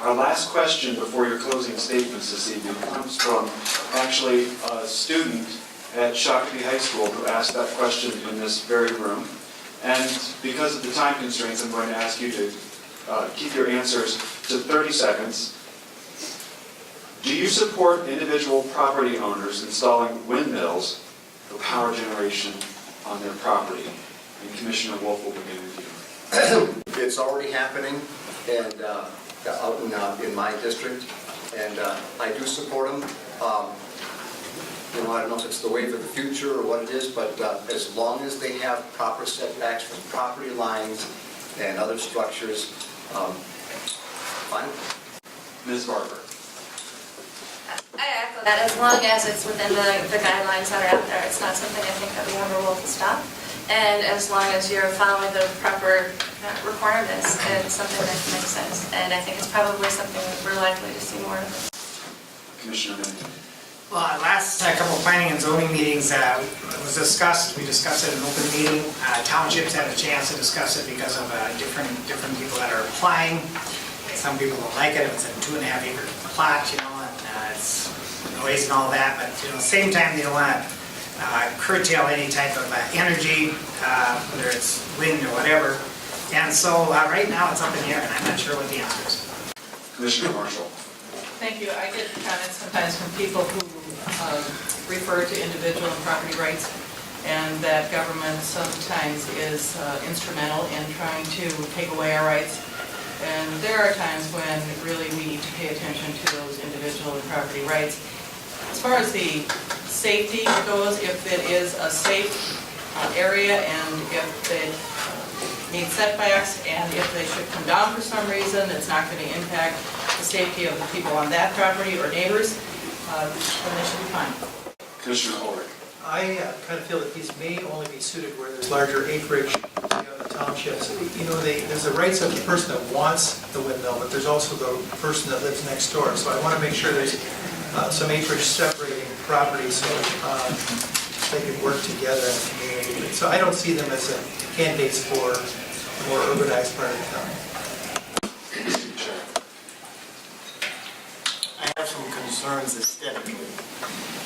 Our last question before your closing statements this evening comes from actually a student at Shakopee High School who asked that question in this very room. And because of the time constraints, I'm going to ask you to keep your answers to 30 seconds. Do you support individual property owners installing windmills for power generation on their property? And Commissioner Wolf will begin with you. It's already happening, and out in my district, and I do support them. I don't know if it's the wave of the future or what it is, but as long as they have proper setbacks from property lines and other structures, fine. Ms. Barber. I echo that. As long as it's within the guidelines that are out there, it's not something I think that we ever will stop. And as long as you're following the proper requirements, it's something that makes sense. And I think it's probably something we're likely to see more of. Commissioner Menden. Well, last couple of planning and zoning meetings was discussed. We discussed it in an open meeting. Townships had a chance to discuss it because of different people that are applying. Some people don't like it. It's a 2.5 acre plot, and it's noise and all that. But at the same time, they don't want to curtail any type of energy, whether it's wind or whatever. And so right now it's up in the air, and I'm not sure what the answer is. Commissioner Marschall. Thank you. I get comments sometimes from people who refer to individual and property rights, and that government sometimes is instrumental in trying to take away our rights. And there are times when really we need to pay attention to those individual and property rights. As far as the safety goes, if it is a safe area and if they need setbacks and if they should come down for some reason, it's not going to impact the safety of the people on that property or neighbors, then they should be fine. Commissioner Ulrich. I kind of feel that these may only be suited where there's larger acreage in the townships. There's the rights of the person that wants the windmill, but there's also the person that lives next door. So I want to make sure there's some acreage separating properties so they can work together in a community. So I don't see them as candidates for a more urbanized part of the town. I have some concerns aesthetically.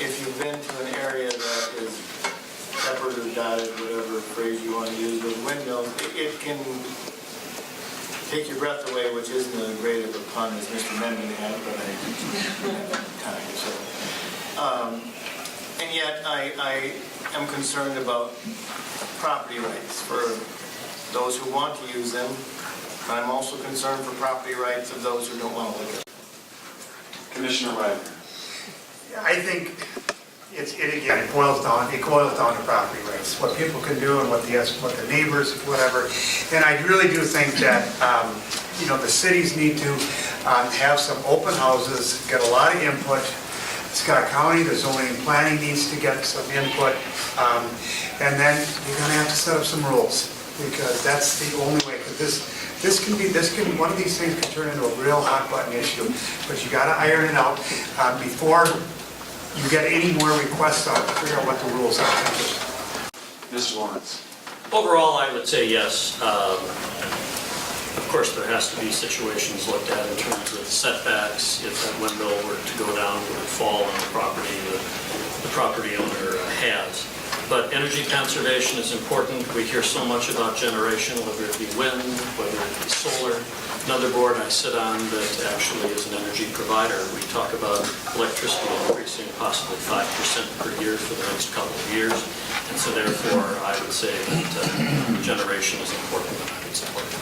If you've been to an area that is peppered or dotted, whatever phrase you want to use, with windmills, it can take your breath away, which isn't as great of a pun as Mr. Menden had, but I kind of so. And yet I am concerned about property rights for those who want to use them, but I'm also concerned for property rights of those who don't want to look at them. Commissioner Wagner. I think it boils down to property rights, what people can do and what the neighbors, whatever. And I really do think that the cities need to have some open houses, get a lot of input. Scott County, the zoning and planning needs to get some input, and then you're going to have to set up some rules, because that's the only way. Because one of these things can turn into a real hot button issue, but you got to iron it out before you get any more requests on it, figure out what the rules are. Mr. Lawrence. Overall, I would say yes. Of course, there has to be situations looked at in terms of setbacks. If that windmill were to go down, would it fall on the property the property owner has. But energy conservation is important. We hear so much about generation, whether it be wind, whether it be solar. Another board I sit on that actually is an energy provider. We talk about electricity increasing possibly 5% per year for the next couple of years. And so therefore, I would say that generation is important and I would support it.